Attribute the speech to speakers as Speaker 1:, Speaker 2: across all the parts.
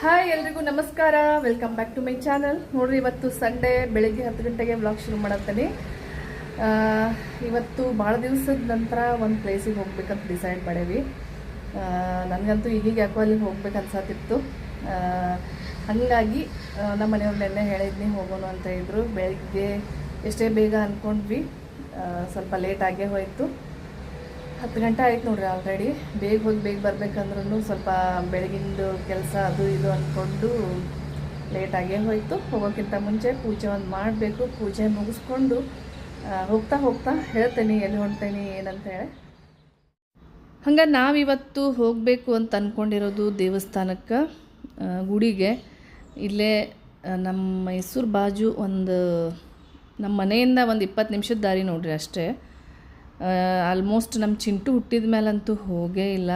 Speaker 1: Hi ಎಲ್ರಿಗೂ ನಮಸ್ಕಾರ, welcome back to my channel. ನೋಡ್ರಿ, ಇವತ್ತು ಸಂಡೇ ಬೆಳಿಗ್ಗೆ 10 ಗಂಟೆಗೆ ವ್ಲಾಗ್ ಶುರು ಮಾಡತ್ತೀನಿ. ಇವತ್ತು ಭಾಳ ದಿವಸದ ನಂತರ ಒಂದು ಪ್ಲೇಸಿಗೆ ಹೋಗ್ಬೇಕಂತ ಡಿಸೈಡ್ ಮಾಡೇವಿ. ನನಗಂತೂ ಈಗೀಗ ಯಾಕೋ ಅಲ್ಲಿಗೆ ಹೋಗ್ಬೇಕು ಅನ್ಸತ್ತಿತ್ತು. ಹಾಗಾಗಿ ನಮ್ಮ ಮನೆಯವ್ರು ನೆನ್ನೆ ಹೇಳಿದ್ನಿ ಹೋಗೋಣ ಅಂತ ಇದ್ರು. ಬೆಳಿಗ್ಗೆ ಎಷ್ಟೇ ಬೇಗ ಅಂದ್ಕೊಂಡ್ವಿ, ಸ್ವಲ್ಪ ಲೇಟ್ ಆಗೇ ಹೋಯಿತು. 10 ಗಂಟೆ ಆಯ್ತು ನೋಡ್ರಿ. ಆಲ್ರೆಡಿ ಬೇಗ ಹೋಗಿ ಬೇಗ ಬರ್ಬೇಕಂದ್ರೂ ಸ್ವಲ್ಪ ಬೆಳಗಿಂದು ಕೆಲಸ ಅದು ಇದು ಅಂದ್ಕೊಂಡು ಲೇಟಾಗೇ ಹೋಯಿತು. ಹೋಗೋಕ್ಕಿಂತ ಮುಂಚೆ ಪೂಜೆ ಒಂದು ಮಾಡಬೇಕು. ಪೂಜೆ ಮುಗಿಸ್ಕೊಂಡು ಹೋಗ್ತಾ ಹೋಗ್ತಾ ಹೇಳ್ತೇನೆ ಎಲ್ಲಿ ಹೊಂಟೇನಿ ಏನಂತೇಳಿ. ಹಂಗೆ ನಾವಿವತ್ತು ಹೋಗಬೇಕು ಅಂತ ಅಂದ್ಕೊಂಡಿರೋದು ದೇವಸ್ಥಾನಕ್ಕೆ, ಗುಡಿಗೆ. ಇಲ್ಲೇ ನಮ್ಮ ಮೈಸೂರು ಬಾಜು ನಮ್ಮ ಮನೆಯಿಂದ ಒಂದು 20 ನಿಮಿಷದ ದಾರಿ ನೋಡ್ರಿ ಅಷ್ಟೇ. ಆಲ್ಮೋಸ್ಟ್ ನಮ್ಮ ಚಿಂಟು ಹುಟ್ಟಿದ ಮೇಲಂತೂ ಹೋಗೇ ಇಲ್ಲ.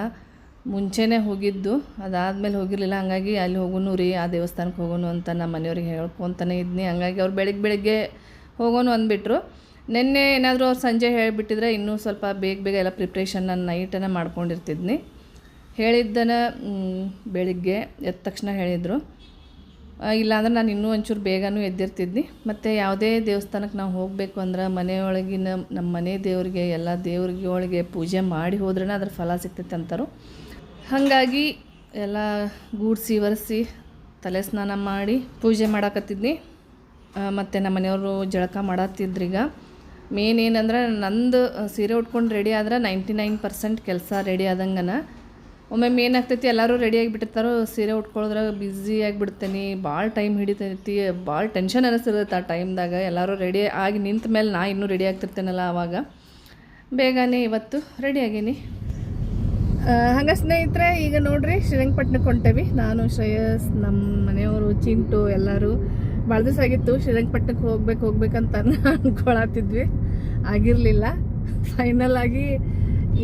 Speaker 1: ಮುಂಚೆನೇ ಹೋಗಿದ್ದು, ಅದಾದಮೇಲೆ ಹೋಗಿರಲಿಲ್ಲ. ಹಂಗಾಗಿ ಅಲ್ಲಿ ಹೋಗೋನು ರೀ, ಆ ದೇವಸ್ಥಾನಕ್ಕೆ ಹೋಗೋನು ಅಂತ ನಮ್ಮ ಮನೆಯವ್ರಿಗೆ ಹೇಳ್ಕೊತಾನೆ ಇದ್ನಿ. ಹಂಗಾಗಿ ಅವ್ರು ಬೆಳಗ್ಗೆ ಹೋಗೋನು ಅಂದ್ಬಿಟ್ರು. ನಿನ್ನೆ ಏನಾದರೂ ಅವ್ರು ಸಂಜೆ ಹೇಳಿಬಿಟ್ಟಿದ್ರೆ ಇನ್ನೂ ಸ್ವಲ್ಪ ಬೇಗ ಎಲ್ಲ ಪ್ರಿಪ್ರೇಷನ್ ನಾನು ನೈಟನ್ನು ಮಾಡ್ಕೊಂಡಿರ್ತಿದ್ನಿ. ಹೇಳಿದ್ದನ ಬೆಳಿಗ್ಗೆ ಎದ್ದ ತಕ್ಷಣ ಹೇಳಿದರು. ಇಲ್ಲಾಂದ್ರೆ ನಾನು ಇನ್ನೂ ಒಂಚೂರು ಬೇಗನೂ ಎದ್ದಿರ್ತಿದ್ನಿ. ಮತ್ತು ಯಾವುದೇ ದೇವಸ್ಥಾನಕ್ಕೆ ನಾವು ಹೋಗಬೇಕು ಅಂದ್ರೆ ಮನೆಯೊಳಗಿನ ನಮ್ಮ ಮನೆ ದೇವರಿಗೆ ಎಲ್ಲ ದೇವ್ರಿಗೆ ಪೂಜೆ ಮಾಡಿ ಹೋದ್ರೇ ಅದ್ರ ಫಲ ಸಿಗ್ತೈತೆ ಅಂತಾರೋ. ಹಾಗಾಗಿ ಎಲ್ಲ ಗೂಡಿಸಿ ಒರೆಸಿ ತಲೆ ಸ್ನಾನ ಮಾಡಿ ಪೂಜೆ ಮಾಡಾಕತ್ತಿದ್ನಿ. ಮತ್ತು ನಮ್ಮ ಮನೆಯವರು ಜಳಕ ಮಾಡತ್ತಿದ್ರೀಗ. ಮೇನ್ ಏನಂದ್ರೆ ನಂದು ಸೀರೆ ಉಟ್ಕೊಂಡು ರೆಡಿ ಆದ್ರೆ 99% ಕೆಲಸ ರೆಡಿ ಆದಂಗನ. ಒಮ್ಮೆ ಏನಾಗ್ತೈತಿ, ಎಲ್ಲರೂ ರೆಡಿ ಆಗಿಬಿಟ್ಟಿರ್ತಾರೋ, ಸೀರೆ ಉಟ್ಕೊಳ್ಳೋದ್ರಾಗ ಬ್ಯುಸಿ ಆಗಿಬಿಡ್ತೇನೆ. ಭಾಳ ಟೈಮ್ ಹಿಡಿತೈತಿ, ಭಾಳ ಟೆನ್ಷನ್ ಅನ್ನಿಸ್ತಿರ್ತೈತೆ ಆ ಟೈಮ್ದಾಗ. ಎಲ್ಲರೂ ರೆಡಿ ಆಗಿ ನಿಂತ ಮೇಲೆ ನಾ ಇನ್ನೂ ರೆಡಿ ಆಗ್ತಿರ್ತೇನಲ್ಲ, ಆವಾಗ ಬೇಗನೆ ಇವತ್ತು ರೆಡಿ ಆಗೀನಿ. ಹಂಗೆ ಸ್ನೇಹಿತರೆ, ಈಗ ನೋಡ್ರಿ ಶ್ರೀರಂಗಪಟ್ಟಣಕ್ಕೆ ಹೊಂಟೇವಿ. ನಾನು, ಶ್ರೇಯಸ್, ನಮ್ಮ ಮನೆಯವರು, ಚಿಂಟು ಎಲ್ಲರೂ. ಭಾಳ ದಿವಸ ಆಗಿತ್ತು ಶ್ರೀರಂಗಪಟ್ಟಣಕ್ಕೆ ಹೋಗ್ಬೇಕಂತ ಅಂದ್ಕೊಳತ್ತಿದ್ವಿ, ಆಗಿರಲಿಲ್ಲ. ಫೈನಲ್ ಆಗಿ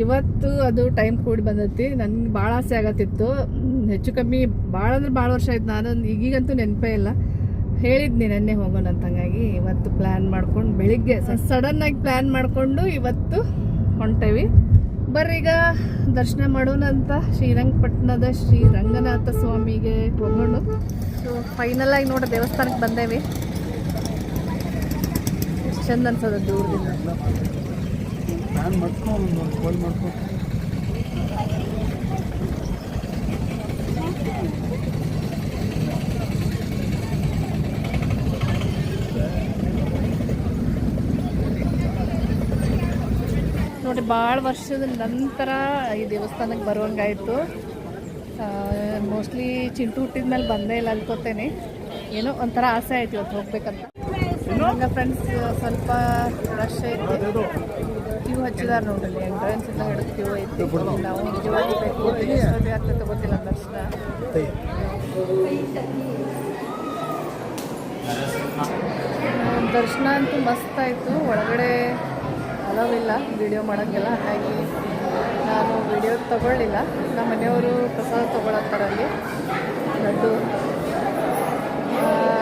Speaker 1: ಇವತ್ತು ಅದು ಟೈಮ್ ಕೂಡಿ ಬಂದೈತಿ. ನನಗೆ ಭಾಳ ಆಸೆ ಆಗತ್ತಿತ್ತು. ಹೆಚ್ಚು ಕಮ್ಮಿ ಭಾಳ ಅಂದ್ರೆ ಭಾಳ ವರ್ಷ ಆಯ್ತು. ನಾನು ಈಗೀಗಂತೂ ನೆನಪೇ ಇಲ್ಲ. ಹೇಳಿದ್ನಿ ನೆನ್ನೆ ಹೋಗೋಣ ಅಂತ. ಹಂಗಾಗಿ ಇವತ್ತು ಪ್ಲ್ಯಾನ್ ಮಾಡ್ಕೊಂಡು ಬೆಳಿಗ್ಗೆ ಸಡನ್ನಾಗಿ ಪ್ಲ್ಯಾನ್ ಮಾಡಿಕೊಂಡು ಇವತ್ತು ಹೊಂಟೇವಿ. ಬರ್ರೀಗ ದರ್ಶನ ಮಾಡೋಣ ಅಂತ ಶ್ರೀರಂಗಪಟ್ಟಣದ ಶ್ರೀ ರಂಗನಾಥ ಸ್ವಾಮಿಗೆ ಹೋಗೋಣ. ಸೊ ಫೈನಲ್ ಆಗಿ ನೋಡ್ರಿ ದೇವಸ್ಥಾನಕ್ಕೆ ಬಂದೇವಿ. ಎಷ್ಟು ಚಂದ ಅನ್ಸೋದು ದೂರದಿಂದ. ನೋಡಿ, ಭಾಳ ವರ್ಷದ ನಂತರ ಈ ದೇವಸ್ಥಾನಕ್ಕೆ ಬರುವಂಗಾಯಿತು. ಮೋಸ್ಟ್ಲಿ ಚಿಂಟು ಹುಟ್ಟಿದ ಮೇಲೆ ಬಂದೇ ಇಲ್ಲ ಅನ್ಕೋತೇನೆ. ಏನೋ ಒಂಥರ ಆಸೆ ಆಯ್ತು ಇವತ್ತು ಹೋಗ್ಬೇಕಂತ. ಹಂಗೆ ಫ್ರೆಂಡ್ಸ್ ಸ್ವಲ್ಪ ರಶ್ ಐತಿ. ಕ್ಯೂ ಹಚ್ಚಿದಾರೆ ನೋಡ್ರಿ. ಎಂಟ್ರೆನ್ಸ್ ಎಲ್ಲ ಹಿಡಿದು ಕ್ಯೂ ಐತಿ. ನಾವು ನಿಜವಾಗಿ ಎಷ್ಟೊತ್ತಿಗೆ ಆಗ್ತದೆ ಗೊತ್ತಿಲ್ಲ ದರ್ಶನ. ದರ್ಶನ ಅಂತೂ ಮಸ್ತ್ ಆಯಿತು. ಒಳಗಡೆ ಅಲವಿಲ್ಲ ವಿಡಿಯೋ ಮಾಡೋಕ್ಕೆಲ್ಲ. ಹಾಗಾಗಿ ನಾನು ವಿಡಿಯೋ ತೊಗೊಳ್ಳಿಲ್ಲ. ನಮ್ಮ ಮನೆಯವರು ಪ್ರಸಾದ ತೊಗೊಳತ್ತಾರಲ್ಲಿ ಲಡ್ಡು.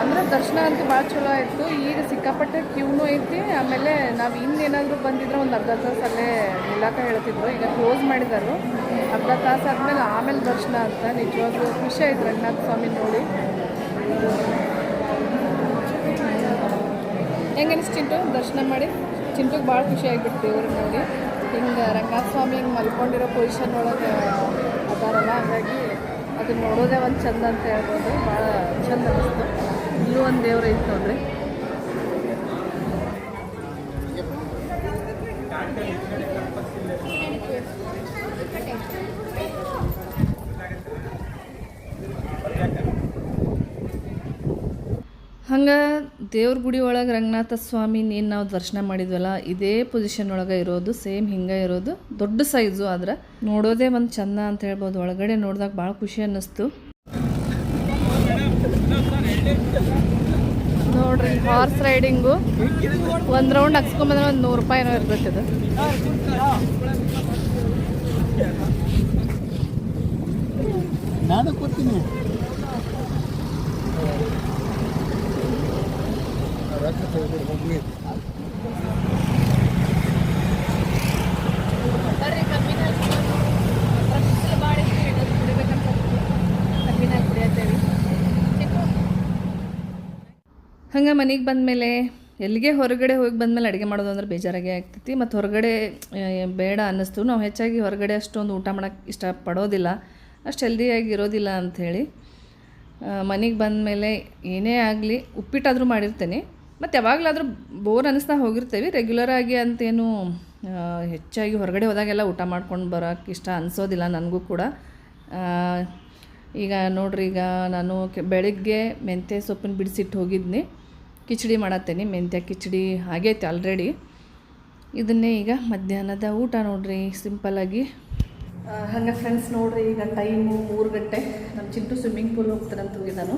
Speaker 1: ಅಂದರೆ ದರ್ಶನ ಅಂತೂ ಭಾಳ ಚಲೋ ಆಯಿತು. ಈಗ ಸಿಕ್ಕಾಪಟ್ಟೆ ಕ್ಯೂನೂ ಐತಿ. ಆಮೇಲೆ ನಾವು ಇನ್ನೇನಾದರೂ ಬಂದಿದ್ರೆ ಒಂದು ಅರ್ಧ ತಾಸು ಅಲ್ಲೇ ನಿಲ್ಲಕ ಹೇಳ್ತಿದ್ರು. ಈಗ ಕ್ಲೋಸ್ ಮಾಡಿದರು. ಅರ್ಧ ತಾಸು ಆದಮೇಲೆ ಆಮೇಲೆ ದರ್ಶನ ಅಂತ. ನಿಜವಾಗ್ಲೂ ಖುಷಿ ಆಯ್ತು ರಂಗನಾಥ ಸ್ವಾಮಿ ನೋಡಿ. ಹೆಂಗೆ ಅನಿಸ್ತಿಂಟು ದರ್ಶನ ಮಾಡಿ? ಚಿಂಟುಗೆ ಭಾಳ ಖುಷಿ ಆಗಿಬಿಟ್ಟು ದೇವ್ರಿಗೆ ನೋಡಿ. ಹಿಂಗೆ ರಂಗನಾಥ ಸ್ವಾಮಿ ಹಿಂಗೆ ಮಲ್ಕೊಂಡಿರೋ ಪೊಸಿಷನ್ ಒಳಗೆ ಅದಾರಲ್ಲ, ಹಾಗಾಗಿ ಅದನ್ನ ನೋಡೋದೇ ಒಂದು ಚಂದ ಅಂತ ಹೇಳ್ಬೋದು. ಭಾಳ ಚಂದ ಅನ್ನಿಸ್ತು. ಇಲ್ಲೂ ಒಂದು ದೇವ್ರು ಐತೆ ನೋಡ್ರಿ. ಹಂಗೆ ದೇವ್ರ ಗುಡಿ ಒಳಗೆ ರಂಗನಾಥ ಸ್ವಾಮಿ ಏನು ನಾವು ದರ್ಶನ ಮಾಡಿದ್ವಲ್ಲ, ಇದೇ ಪೊಸಿಷನ್ ಒಳಗೆ ಇರೋದು. ಸೇಮ್ ಹಿಂಗೆ ಇರೋದು, ದೊಡ್ಡ ಸೈಜು. ಆದ್ರೆ ನೋಡೋದೇ ಒಂದು ಚಂದ ಅಂತ ಹೇಳ್ಬೋದು. ಒಳಗಡೆ ನೋಡಿದಾಗ ಭಾಳ ಖುಷಿ ಅನ್ನಿಸ್ತು ನೋಡ್ರಿ. ಹಾರ್ಸ್ ರೈಡಿಂಗು ಒಂದು ರೌಂಡ್ ಹಾಕ್ಸ್ಕೊಂಬಂದ್ರೆ ಒಂದು 100 ರೂಪಾಯಿನೋ ಇರ್ತೈತೆ ಅದು.
Speaker 2: ನಾನು ಕೊಡ್ತೀನಿ.
Speaker 1: ಕಬ್ಬಿನಾಗ ಕುಡಿಯತ್ತೇವೆ. ಹಂಗೆ ಮನೆಗೆ ಬಂದಮೇಲೆ ಎಲ್ಲಿಗೆ ಹೊರಗಡೆ ಹೋಗಿ ಬಂದಮೇಲೆ ಅಡುಗೆ ಮಾಡೋದು ಅಂದ್ರೆ ಬೇಜಾರಾಗೇ ಆಗ್ತೈತಿ. ಮತ್ತು ಹೊರಗಡೆ ಬೇಡ ಅನ್ನಿಸ್ತು. ನಾವು ಹೆಚ್ಚಾಗಿ ಹೊರಗಡೆ ಅಷ್ಟೊಂದು ಊಟ ಮಾಡೋಕ್ಕೆ ಇಷ್ಟಪಡೋದಿಲ್ಲ, ಅಷ್ಟು ಹೆಲ್ದಿಯಾಗಿ ಇರೋದಿಲ್ಲ ಅಂಥೇಳಿ ಮನೆಗೆ ಬಂದಮೇಲೆ ಏನೇ ಆಗಲಿ ಉಪ್ಪಿಟ್ಟಾದರೂ ಮಾಡಿರ್ತೇನೆ. ಮತ್ತು ಯಾವಾಗಲಾದರೂ ಬೋರ್ ಅನ್ನಿಸ್ತಾ ಹೋಗಿರ್ತೇವೆ. ರೆಗ್ಯುಲರಾಗಿ ಅಂತೇನು ಹೆಚ್ಚಾಗಿ ಹೊರಗಡೆ ಹೋದಾಗೆಲ್ಲ ಊಟ ಮಾಡ್ಕೊಂಡು ಬರೋಕ್ಕೆ ಇಷ್ಟ ಅನಿಸೋದಿಲ್ಲ ನನಗೂ ಕೂಡ. ಈಗ ನೋಡ್ರಿ, ಈಗ ನಾನು ಬೆಳಗ್ಗೆ ಮೆಂತ್ಯ ಸೊಪ್ಪನ್ನು ಬಿಡಿಸಿಟ್ಟು ಹೋಗಿದ್ನಿ, ಕಿಚಡಿ ಮಾಡತ್ತೇನೆ. ಮೆಂತ್ಯ ಕಿಚಡಿ ಆಗೈತೆ ಆಲ್ರೆಡಿ. ಇದನ್ನೇ ಈಗ ಮಧ್ಯಾಹ್ನದ ಊಟ ನೋಡ್ರಿ, ಸಿಂಪಲ್ಲಾಗಿ. ಹಾಗೆ ಫ್ರೆಂಡ್ಸ್ ನೋಡ್ರಿ, ಈಗ ಟೈಮು 3 ಗಂಟೆ. ನಮ್ಮ ಚಿಂಟು ಸ್ವಿಮ್ಮಿಂಗ್ ಪೂಲ್ ಹೋಗ್ತಾರಂತ ಹೋಗಿದ್ದಾನು.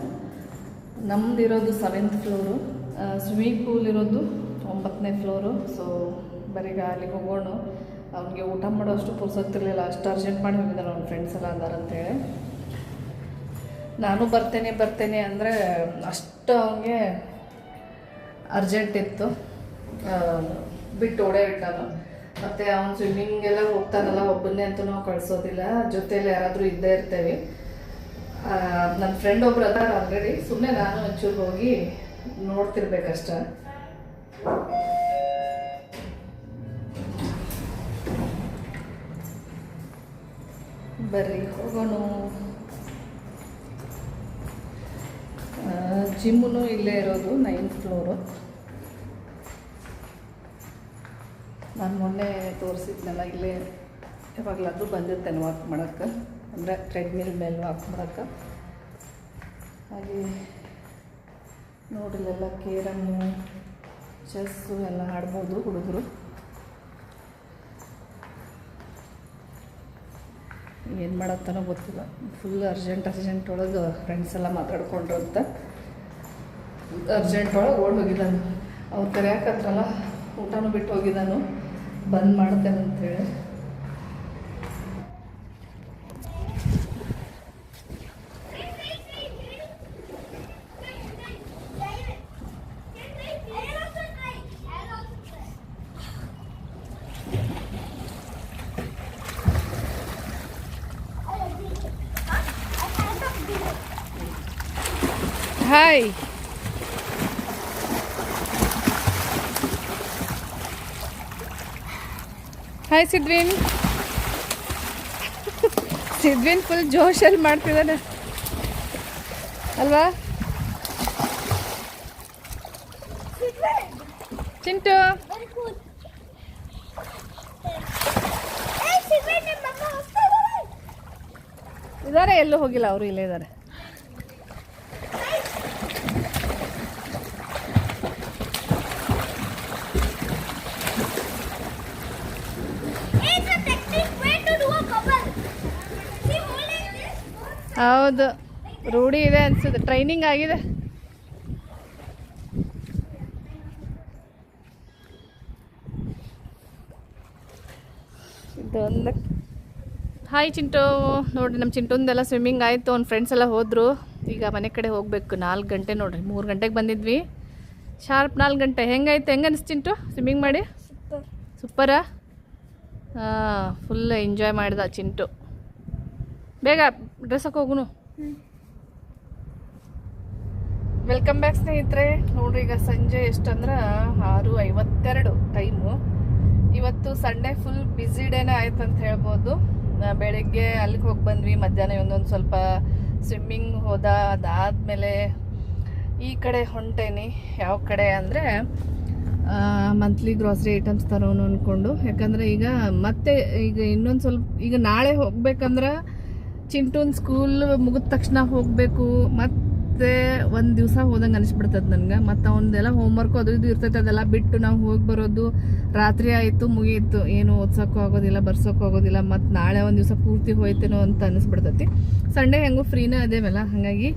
Speaker 1: ನಮ್ಮದಿರೋದು 7th ಫ್ಲೋರು, ಸ್ವಿಮ್ಮಿಂಗ್ ಪೂಲ್ ಇರೋದು 9ನೇ ಫ್ಲೋರು. ಸೊ ಬರೀಗ ಅಲ್ಲಿಗೆ ಹೋಗೋಣ. ಅವ್ನಿಗೆ ಊಟ ಮಾಡೋಷ್ಟು ಪುರ್ಸೊತ್ತಿರಲಿಲ್ಲ, ಅಷ್ಟು ಅರ್ಜೆಂಟ್ ಮಾಡಿ ಹೋಗಿದ್ದಾನೆ. ಅವ್ನ ಫ್ರೆಂಡ್ಸ್ ಎಲ್ಲ ಅದಾರಂತೇಳಿ. ನಾನು ಬರ್ತೇನೆ ಅಂದರೆ ಅಷ್ಟು ಅವನಿಗೆ ಅರ್ಜೆಂಟ್ ಇತ್ತು, ಬಿಟ್ಟು ಓಡೇ ಬಿಟ್ಟಾನು. ಮತ್ತು ಅವ್ನು ಸ್ವಿಮ್ಮಿಂಗೆಲ್ಲ ಹೋಗ್ತಾನಲ್ಲ, ಒಬ್ಬನ್ನೇ ಅಂತೂ ನಾವು ಕಳಿಸೋದಿಲ್ಲ, ಜೊತೆಯಲ್ಲಿ ಯಾರಾದರೂ ಇದ್ದೇ ಇರ್ತೇವೆ. ನನ್ನ ಫ್ರೆಂಡ್ ಒಬ್ರು ಅದಾರ ಆಲ್ರೆಡಿ, ಸುಮ್ಮನೆ ನಾನು ಒಂಚೂರು ಹೋಗಿ ನೋಡ್ತಿರ್ಬೇಕಷ್ಟ. ಬರ್ರಿ ಹೋಗೋಣ. ಜಿಮ್ಮು ಇಲ್ಲೇ ಇರೋದು 9th ಫ್ಲೋರು. ನಾನು ಮೊನ್ನೆ ತೋರಿಸಿದ್ನಲ್ಲ, ಇಲ್ಲೇ ಯಾವಾಗಲಾದರೂ ಬಂದಿರ್ತೇನೆ ವಾಕ್ ಮಾಡೋಕ್ಕೆ, ಅಂದರೆ ಟ್ರೆಡ್ಮಿಲ್ ಮೇಲೆ ವಾಕ್ ಮಾಡೋಕ್ಕೆ. ಹಾಗೆ ನೋಡಿಲ್ಲೆಲ್ಲ ಕೇರಮ್ಮು, ಚೆಸ್ಸು ಎಲ್ಲ ಆಡ್ಬೋದು ಹುಡುಗರು. ಏನು ಮಾಡತ್ತಾನೋ ಗೊತ್ತಿಲ್ಲ, ಫುಲ್ ಅರ್ಜೆಂಟ್ ಒಳಗೆ ಫ್ರೆಂಡ್ಸ್ ಎಲ್ಲ ಮಾತಾಡ್ಕೊಂಡ್ರು ಅಂತ ಅರ್ಜೆಂಟ್ ಒಳಗೆ ಓಡಿ ಹೋಗಿದ್ದಾನು. ಅವ್ರು ಕರೆಯಾಕತ್ರಲ್ಲ, ಊಟನೂ ಬಿಟ್ಟು ಹೋಗಿದ್ದಾನು, ಬಂದ್ ಮಾಡ್ತೇನೆ ಅಂತೇಳಿ. Hi, hi Sidwin. Sidwin full ಜೋಶಲ್ಲಿ ಮಾಡ್ತಿದ್ದಾನೆ ಅಲ್ವಾ ಚಿಂಟು? ಇದಾರೆ, ಎಲ್ಲೂ ಹೋಗಿಲ್ಲ, ಅವರು ಇಲ್ಲೇ ಇದ್ದಾರೆ. ಹೌದು, ರೂಢಿ ಇದೆ ಅನ್ಸುತ್ತೆ, ಟ್ರೈನಿಂಗ್ ಆಗಿದೆ. ಇದೊಂದು ಹಾಯ್ ಚಿಂಟು. ನೋಡಿರಿ, ನಮ್ಮ ಚಿಂಟುಂದೆಲ್ಲ ಸ್ವಿಮ್ಮಿಂಗ್ ಆಯಿತು, ಅವ್ನ ಫ್ರೆಂಡ್ಸ್ ಎಲ್ಲ ಹೋದರು. ಈಗ ಮನೆ ಕಡೆ ಹೋಗಬೇಕು. 4 ಗಂಟೆ ನೋಡಿರಿ, 3 ಗಂಟೆಗೆ ಬಂದಿದ್ವಿ, ಶಾರ್ಪ್ 4 ಗಂಟೆ. ಹೆಂಗಾಯ್ತು, ಹೆಂಗೆ ಅನಿಸ್ತು ಚಿಂಟು ಸ್ವಿಮ್ಮಿಂಗ್ ಮಾಡಿ? ಸೂಪರಾ? ಫುಲ್ ಎಂಜಾಯ್ ಮಾಡಿದ ಚಿಂಟು. ಬೇಗ ಡ್ರೆಸ್ ಹಾಕಿ ಹೋಗುನು. ವೆಲ್ಕಮ್ ಬ್ಯಾಕ್ ಸ್ನೇಹಿತರೆ. ನೋಡ್ರಿ, ಈಗ ಸಂಜೆ ಎಷ್ಟಂದ್ರೆ 6:52 ಟೈಮು. ಇವತ್ತು ಸಂಡೇ ಫುಲ್ ಬ್ಯುಸಿ ಡೇನೇ ಆಯ್ತು ಅಂತ ಹೇಳ್ಬೋದು. ಬೆಳಗ್ಗೆ ಅಲ್ಲಿಗೆ ಹೋಗಿ ಬಂದ್ವಿ, ಮಧ್ಯಾಹ್ನ ಒಂದೊಂದು ಸ್ವಲ್ಪ ಸ್ವಿಮ್ಮಿಂಗ್ ಹೋದ. ಅದಾದಮೇಲೆ ಈ ಕಡೆ ಹೊಂಟೇನಿ. ಯಾವ ಕಡೆ ಅಂದರೆ ಮಂತ್ಲಿ ಗ್ರಾಸರಿ ಐಟಮ್ಸ್ ತರೋನು ಅಂದ್ಕೊಂಡು. ಯಾಕಂದರೆ ಈಗ ಇನ್ನೊಂದು ಸ್ವಲ್ಪ, ಈಗ ನಾಳೆ ಹೋಗ್ಬೇಕಂದ್ರೆ ಚಿಂಟೂನ್ ಸ್ಕೂಲ್ ಮುಗಿದ ತಕ್ಷಣ ಹೋಗಬೇಕು. ಮತ್ತೆ ಒಂದು ದಿವಸ ಹೋದಂಗೆ ಅನಿಸ್ಬಿಡ್ತದೆ ನನಗೆ. ಮತ್ತು ಅವನದೆಲ್ಲ ಹೋಮ್ವರ್ಕು ಅದು ಇದು ಇರ್ತೈತೆ, ಅದೆಲ್ಲ ಬಿಟ್ಟು ನಾವು ಹೋಗಿ ಬರೋದು ರಾತ್ರಿ ಆಯಿತು, ಮುಗೀತು, ಏನು ಓದ್ಸೋಕ್ಕೂ ಆಗೋದಿಲ್ಲ, ಬರ್ಸೋಕ್ಕೂ ಆಗೋದಿಲ್ಲ. ಮತ್ತು ನಾಳೆ ಒಂದು ದಿವಸ ಪೂರ್ತಿ ಹೋಯ್ತೇನೋ ಅಂತ ಅನಿಸ್ಬಿಡ್ತೈತಿ. ಸಂಡೇ ಹೆಂಗೂ ಫ್ರೀನೇ ಅದೇವಲ್ಲ, ಹಾಗಾಗಿ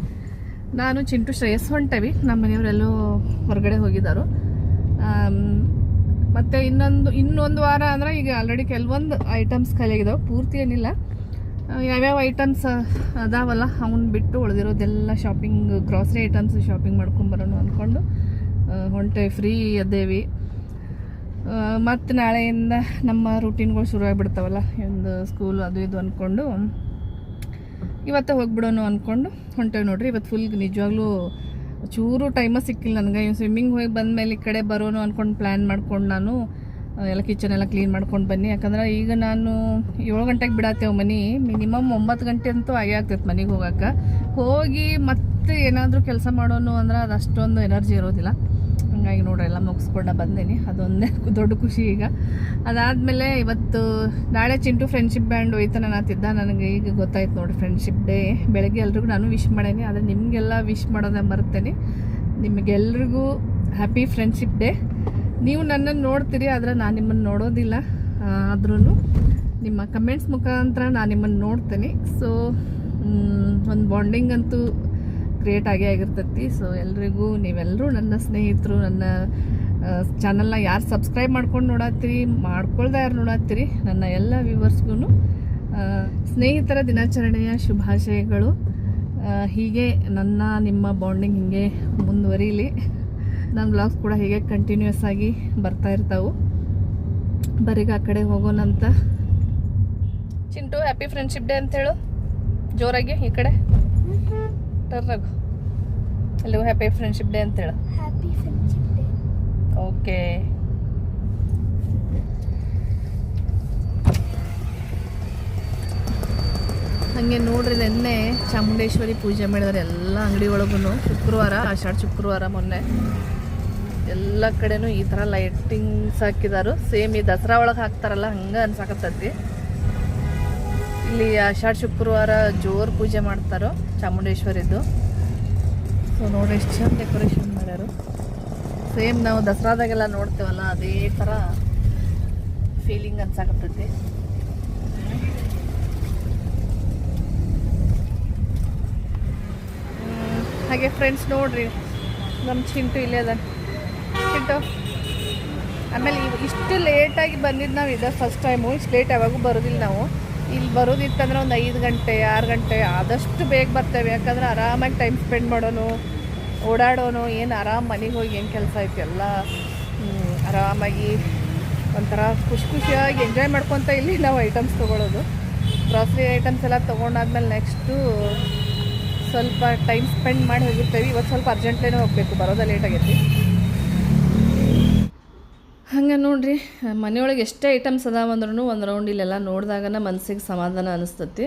Speaker 1: ನಾನು ಚಿಂಟು ಶ್ರೇಯಸ್ ಹೊಂಟೇವಿ. ನಮ್ಮ ಮನೆಯವರೆಲ್ಲೋ ಹೊರಗಡೆ ಹೋಗಿದ್ದಾರು. ಮತ್ತು ಇನ್ನೊಂದು ವಾರ ಅಂದರೆ ಈಗ ಆಲ್ರೆಡಿ ಕೆಲವೊಂದು ಐಟಮ್ಸ್ ಖಾಲಿಯಾಗಿದ್ದಾವೆ, ಪೂರ್ತಿ ಏನಿಲ್ಲ. ಯಾವ್ಯಾವ ಐಟಮ್ಸ್ ಅದಾವಲ್ಲ ಅವನ್ನ ಬಿಟ್ಟು ಉಳಿದಿರೋದೆಲ್ಲ ಶಾಪಿಂಗ್, ಗ್ರಾಸರಿ ಐಟಮ್ಸ್ ಶಾಪಿಂಗ್ ಮಾಡ್ಕೊಂಬರೋಣ ಅಂದ್ಕೊಂಡು ಹೊಂಟೇವಿ. ಫ್ರೀ ಅದೇವಿ. ಮತ್ತು ನಾಳೆಯಿಂದ ನಮ್ಮ ರೂಟೀನ್ಗಳು ಶುರು ಆಗಿಬಿಡ್ತಾವಲ್ಲ, ಒಂದು ಸ್ಕೂಲ್ ಅದು ಇದು ಅಂದ್ಕೊಂಡು ಇವತ್ತು ಹೋಗ್ಬಿಡೋಣ ಅಂದ್ಕೊಂಡು ಹೊಂಟೇವಿ ನೋಡ್ರಿ. ಇವತ್ತು ಫುಲ್ ನಿಜವಾಗ್ಲೂ ಚೂರು ಟೈಮ ಸಿಕ್ಕಿಲ್ಲ ನನಗೆ. ಸ್ವಿಮ್ಮಿಂಗ್ ಹೋಗಿ ಬಂದಮೇಲೆ ಈ ಕಡೆ ಬರೋನು ಅಂದ್ಕೊಂಡು ಪ್ಲ್ಯಾನ್ ಮಾಡ್ಕೊಂಡು ನಾನು ಎಲ್ಲ ಕಿಚನ್ ಎಲ್ಲ ಕ್ಲೀನ್ ಮಾಡ್ಕೊಂಡು ಬನ್ನಿ. ಯಾಕಂದ್ರೆ ಈಗ ನಾನು 7 ಗಂಟೆಗೆ ಬಿಡತ್ತೇವೆ ಮನೆ, ಮಿನಿಮಮ್ 9 ಗಂಟೆ ಅಂತೂ ಆಗೇ ಆಗ್ತೈತೆ ಮನೆಗೆ ಹೋಗೋಕೆ. ಹೋಗಿ ಮತ್ತೆ ಏನಾದರೂ ಕೆಲಸ ಮಾಡೋನು ಅಂದ್ರೆ ಅದು ಅಷ್ಟೊಂದು ಎನರ್ಜಿ ಇರೋದಿಲ್ಲ. ಹಂಗಾಗಿ ನೋಡ್ರಿ ಎಲ್ಲ ಮುಗಿಸ್ಕೊಂಡು ಬಂದೇನಿ, ಅದೊಂದೇ ದೊಡ್ಡ ಖುಷಿ ಈಗ. ಅದಾದಮೇಲೆ ಇವತ್ತು ನಾಳೆ ಚಿಂಟು ಫ್ರೆಂಡ್ಶಿಪ್ ಬ್ಯಾಂಡ್ ಒಯ್ತಾನೆ ಅನ್ನತ್ತಿದ್ದ. ನನಗೆ ಈಗ ಗೊತ್ತಾಯ್ತು ನೋಡಿರಿ, ಫ್ರೆಂಡ್ಶಿಪ್ ಡೇ. ಬೆಳಗ್ಗೆ ಎಲ್ರಿಗೂ ನಾನು ವಿಶ್ ಮಾಡೇನಿ, ಆದರೆ ನಿಮಗೆಲ್ಲ ವಿಶ್ ಮಾಡೋದೇ ಬರ್ತೇನೆ. ನಿಮಗೆಲ್ರಿಗೂ ಹ್ಯಾಪಿ ಫ್ರೆಂಡ್ಶಿಪ್ ಡೇ. ನೀವು ನನ್ನನ್ನು ನೋಡ್ತೀರಿ, ಆದರೆ ನಾನು ನಿಮ್ಮನ್ನು ನೋಡೋದಿಲ್ಲ. ಆದ್ರೂ ನಿಮ್ಮ ಕಮೆಂಟ್ಸ್ ಮುಖಾಂತರ ನಾನು ನಿಮ್ಮನ್ನು ನೋಡ್ತೇನೆ. ಸೊ ಒಂದು ಬಾಂಡಿಂಗ್ ಅಂತೂ ಕ್ರಿಯೇಟ್ ಆಗೇ ಆಗಿರ್ತೈತಿ. ಸೊ ಎಲ್ರಿಗೂ, ನೀವೆಲ್ಲರೂ ನನ್ನ ಸ್ನೇಹಿತರು, ನನ್ನ ಚಾನಲ್ನ ಯಾರು ಸಬ್ಸ್ಕ್ರೈಬ್ ಮಾಡ್ಕೊಂಡು ನೋಡತ್ತೀರಿ, ಮಾಡ್ಕೊಳ್ದೆ ಯಾರು ನೋಡತ್ತೀರಿ, ನನ್ನ ಎಲ್ಲ ವ್ಯೂವರ್ಸ್ಗೂ ಸ್ನೇಹಿತರ ದಿನಾಚರಣೆಯ ಶುಭಾಶಯಗಳು. ಹೀಗೆ ನನ್ನ ನಿಮ್ಮ ಬಾಂಡಿಂಗ್ ಹೀಗೆ ಮುಂದುವರಿಲಿ. ನನ್ನ ವ್ಲಾಗ್ಸ್ ಕೂಡ ಹೀಗೆ ಕಂಟಿನ್ಯೂಸ್ ಆಗಿ ಬರ್ತಾ ಇರ್ತಾವೆ. ಬರೀಗ ಆ ಕಡೆ ಹೋಗೋಣಂತ. ಚಿಂಟು ಹ್ಯಾಪಿ ಫ್ರೆಂಡ್ಶಿಪ್ ಡೇ ಅಂತ ಹೇಳು ಜೋರಾಗಿ. ಈ ಕಡೆ ಟರ್ರಗು ಎಲ್ಲರಿಗೂ ಹ್ಯಾಪಿ ಫ್ರೆಂಡ್ಶಿಪ್ ಡೇ ಅಂತ ಹೇಳು.
Speaker 3: Happy friendship day.
Speaker 1: ಓಕೆ. ಹಾಗೆ ನೋಡ್ರಿ, ನಿನ್ನೆ ಚಾಮುಂಡೇಶ್ವರಿ ಪೂಜೆ ಮಾಡಿದಾರೆ ಎಲ್ಲ ಅಂಗಡಿ ಒಳಗೂ. ಶುಕ್ರವಾರ, ಆಷಾಢ ಶುಕ್ರವಾರ ಮೊನ್ನೆ ಎಲ್ಲ ಕಡೆನೂ ಈ ಥರ ಲೈಟಿಂಗ್ಸ್ ಹಾಕಿದಾರು. ಸೇಮ್ ಈ ದಸರಾ ಒಳಗೆ ಹಾಕ್ತಾರಲ್ಲ ಹಂಗೆ ಅನ್ಸಾಕತ್ತೈತಿ. ಇಲ್ಲಿ ಆಷಾಢ ಶುಕ್ರವಾರ ಜೋರು ಪೂಜೆ ಮಾಡ್ತಾರೋ ಚಾಮುಂಡೇಶ್ವರಿದ್ದು. ಸೊ ನೋಡ್ರಿ ಎಷ್ಟು ಚಂದ ಡೆಕೋರೇಷನ್ ಮಾಡ್ಯಾರು. ಸೇಮ್ ನಾವು ದಸರಾದಾಗೆಲ್ಲ ನೋಡ್ತೇವಲ್ಲ ಅದೇ ಥರ ಫೀಲಿಂಗ್ ಅನ್ಸಾಕತ್ತೈತಿ. ಹಾಗೆ ಫ್ರೆಂಡ್ಸ್ ನೋಡ್ರಿ, ನಮ್ಮ ಚಿಂಟು ಇಲ್ಲೇ ಅದ. ಚಿಂಟು ಆಮೇಲೆ ಇಷ್ಟು ಲೇಟಾಗಿ ಬಂದಿದ್ದು ನಾವು ಇದೆ ಫಸ್ಟ್ ಟೈಮು. ಇಷ್ಟು ಲೇಟ್ ಯಾವಾಗೂ ಬರೋದಿಲ್ಲ ನಾವು. ಇಲ್ಲಿ ಬರೋದಿತ್ತಂದ್ರೆ ಒಂದು 5 ಗಂಟೆ 6 ಗಂಟೆ ಆದಷ್ಟು ಬೇಗ ಬರ್ತೇವೆ. ಯಾಕಂದ್ರೆ ಆರಾಮಾಗಿ ಟೈಮ್ ಸ್ಪೆಂಡ್ ಮಾಡೋನು, ಓಡಾಡೋನು. ಏನು ಆರಾಮ್ ಮನೆಗೆ ಹೋಗಿ ಏನು ಕೆಲಸ ಐತಿ ಎಲ್ಲ ಆರಾಮಾಗಿ ಒಂಥರ ಖುಷಿಯಾಗಿ ಎಂಜಾಯ್ ಮಾಡ್ಕೊತ ಇಲ್ಲಿ ನಾವು ಐಟಮ್ಸ್ ತೊಗೊಳೋದು. ಗ್ರಾಸರಿ ಐಟಮ್ಸ್ ಎಲ್ಲ ತೊಗೊಂಡಾದ್ಮೇಲೆ ನೆಕ್ಸ್ಟು ಸ್ವಲ್ಪ ಟೈಮ್ ಸ್ಪೆಂಡ್ ಮಾಡಿ ಹೋಗಿರ್ತೇವೆ. ಇವತ್ತು ಸ್ವಲ್ಪ ಅರ್ಜೆಂಟ್ಲೇನೆ ಹೋಗಬೇಕು, ಬರೋದ ಲೇಟ್ ಆಗೈತಿ. ಹಂಗೆ ನೋಡ್ರಿ, ಮನೆಯೊಳಗೆ ಎಷ್ಟೇ ಐಟಮ್ಸ್ ಅದಾವಂದ್ರೂ ಒಂದು ರೌಂಡ್ ಇಲ್ಲೆಲ್ಲ ನೋಡಿದಾಗನ ಮನಸ್ಸಿಗೆ ಸಮಾಧಾನ ಅನಿಸ್ತತಿ.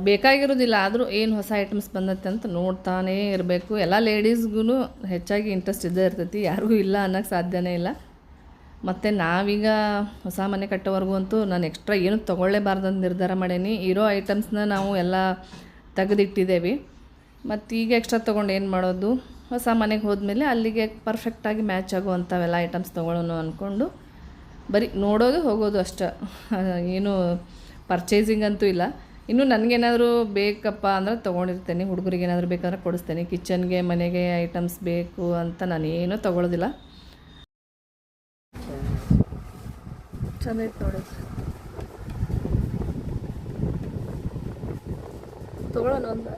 Speaker 1: ಬೇಕಾಗಿರೋದಿಲ್ಲ, ಆದರೂ ಏನು ಹೊಸ ಐಟಮ್ಸ್ ಬಂದತ್ತೆ ಅಂತ ನೋಡ್ತಾನೇ ಇರಬೇಕು. ಎಲ್ಲ ಲೇಡೀಸ್ಗೂ ಹೆಚ್ಚಾಗಿ ಇಂಟ್ರೆಸ್ಟ್ ಇದ್ದೇ ಇರ್ತೈತಿ, ಯಾರಿಗೂ ಇಲ್ಲ ಅನ್ನೋಕ್ಕೆ ಸಾಧ್ಯನೇ ಇಲ್ಲ. ಮತ್ತು ನಾವೀಗ ಹೊಸ ಮನೆ ಕಟ್ಟೋವರೆಗೂ ಅಂತೂ ನಾನು ಎಕ್ಸ್ಟ್ರಾ ಏನೂ ತೊಗೊಳ್ಳೇಬಾರ್ದಂತ ನಿರ್ಧಾರ ಮಾಡೀನಿ. ಇರೋ ಐಟಮ್ಸ್ನ ನಾವು ಎಲ್ಲ ತೆಗೆದಿಟ್ಟಿದ್ದೇವೆ. ಮತ್ತು ಈಗ ಎಕ್ಸ್ಟ್ರಾ ತೊಗೊಂಡು ಏನು ಮಾಡೋದು, ಹೊಸ ಮನೆಗೆ ಹೋದ್ಮೇಲೆ ಅಲ್ಲಿಗೆ ಪರ್ಫೆಕ್ಟಾಗಿ ಮ್ಯಾಚ್ ಆಗುವಂಥವೆಲ್ಲ ಐಟಮ್ಸ್ ತೊಗೊಳ್ಳೋಣ ಅಂದ್ಕೊಂಡು ಬರೀ ನೋಡೋದು ಹೋಗೋದು ಅಷ್ಟೇ. ಏನು ಪರ್ಚೇಸಿಂಗ್ ಅಂತೂ ಇಲ್ಲ. ಇನ್ನೂ ನನಗೇನಾದರೂ ಬೇಕಪ್ಪ ಅಂದ್ರೆ ತೊಗೊಂಡಿರ್ತೇನೆ, ಹುಡುಗರಿಗೆ ಏನಾದರೂ ಬೇಕಾದ್ರೆ ಕೊಡಿಸ್ತೇನೆ. ಕಿಚನ್ಗೆ ಮನೆಗೆ ಐಟಮ್ಸ್ ಬೇಕು ಅಂತ ನಾನೇನೂ ತೊಗೊಳೋದಿಲ್ಲ. ಚೆನ್ನಾಗಿತ್ತು ನೋಡಿ, ತೊಗೊಳ್ಳೋಣ ಒಂದು.